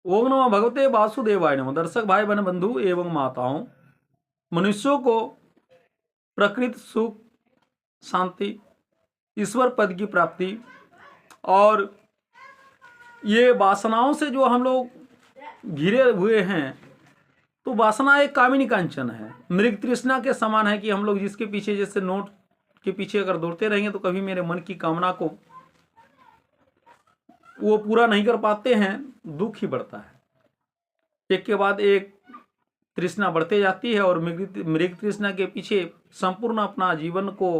ओम नमो भगवते वासुदेवाय नमः। दर्शक भाई बहन बंधु एवं माताओं, मनुष्यों को प्रकृति सुख, शांति, ईश्वर पद की प्राप्ति और ये वासनाओं से जो हम लोग घिरे हुए हैं, तो वासना एक कामिनी कांचन है, मृग तृष्णा के समान है कि हम लोग जिसके पीछे, जैसे नोट के पीछे अगर दौड़ते रहेंगे तो कभी मेरे मन की कामना को वो पूरा नहीं कर पाते हैं, दुख ही बढ़ता है। एक के बाद एक तृष्णा बढ़ते जाती है और मृग तृष्णा के पीछे संपूर्ण अपना जीवन को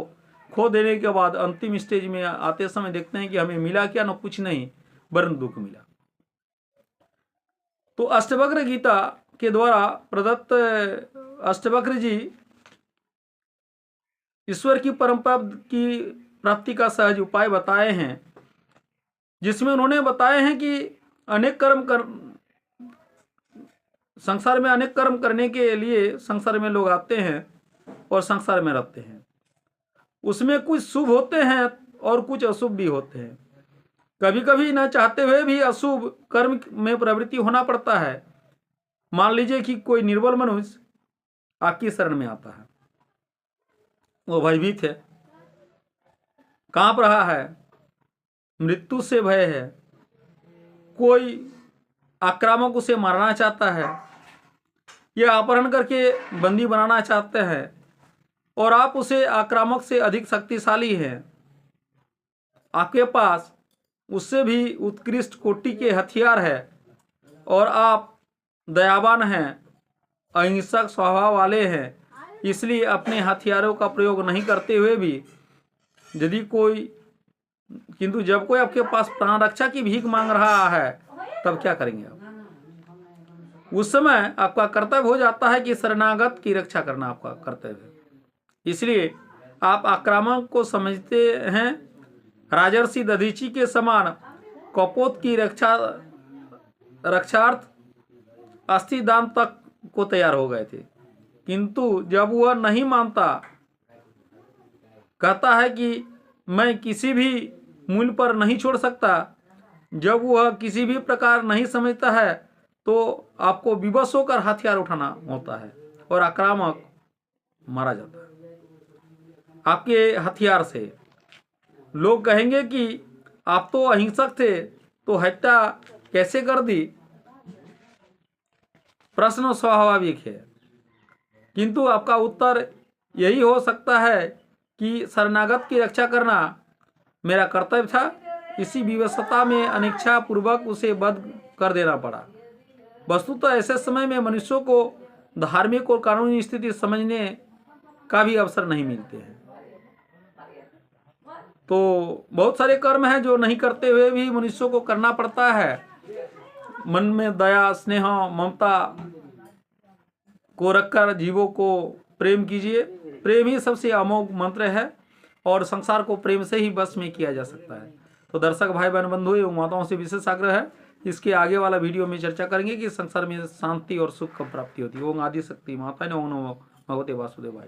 खो देने के बाद अंतिम स्टेज में आते समय देखते हैं कि हमें मिला क्या, न कुछ नहीं वरन दुख मिला। तो अष्टवक्र गीता के द्वारा प्रदत्त अष्टवक्र जी ईश्वर की परंपरा की प्राप्ति का सहज उपाय बताए हैं, जिसमें उन्होंने बताए हैं कि अनेक संसार में अनेक कर्म करने के लिए संसार में लोग आते हैं और संसार में रहते हैं। उसमें कुछ शुभ होते हैं और कुछ अशुभ भी होते हैं। कभी कभी न चाहते हुए भी अशुभ कर्म में प्रवृत्ति होना पड़ता है। मान लीजिए कि कोई निर्बल मनुष्य आपकी शरण में आता है, वो भयभीत है, कांप रहा है, मृत्यु से भय है, कोई आक्रामक उसे मारना चाहता है या अपहरण करके बंदी बनाना चाहते हैं और आप उसे आक्रामक से अधिक शक्तिशाली हैं, आपके पास उससे भी उत्कृष्ट कोटि के हथियार है और आप दयावान हैं, अहिंसक स्वभाव वाले हैं, इसलिए अपने हथियारों का प्रयोग नहीं करते हुए भी यदि कोई, किंतु जब कोई आपके पास प्राण रक्षा की भीख मांग रहा है तब क्या करेंगे आप? उस समय आपका कर्तव्य हो जाता है कि शरणागत की रक्षा करना आपका कर्तव्य है। इसलिए आप आक्रामक को समझते हैं। राजर्षि दधीची के समान कपोत की रक्षार्थ अस्थिदान तक को तैयार हो गए थे, किंतु जब वह नहीं मानता, कहता है कि मैं किसी भी मूल्य पर नहीं छोड़ सकता, जब वह किसी भी प्रकार नहीं समझता है तो आपको विवश होकर हथियार उठाना होता है और आक्रामक मारा जाता है आपके हथियार से। लोग कहेंगे कि आप तो अहिंसक थे तो हत्या कैसे कर दी? प्रश्न स्वाभाविक है, किंतु आपका उत्तर यही हो सकता है कि शरणागत की रक्षा करना मेरा कर्तव्य था, इसी विवशता में अनिच्छा पूर्वक उसे वध कर देना पड़ा। वस्तुतः ऐसे समय में मनुष्यों को धार्मिक और कानूनी स्थिति समझने का भी अवसर नहीं मिलते हैं। तो बहुत सारे कर्म हैं जो नहीं करते हुए भी मनुष्यों को करना पड़ता है। मन में दया, स्नेह, ममता को रखकर जीवों को प्रेम कीजिए। प्रेम ही सबसे अमोघ मंत्र है और संसार को प्रेम से ही बस में किया जा सकता है। तो दर्शक भाई बहन बंधु एवं माताओं से विशेष आग्रह है, इसके आगे वाला वीडियो में चर्चा करेंगे कि संसार में शांति और सुख कब प्राप्ति होती है। ओम आदि शक्ति माता ने ओम नमो भगवते वासुदेवाय।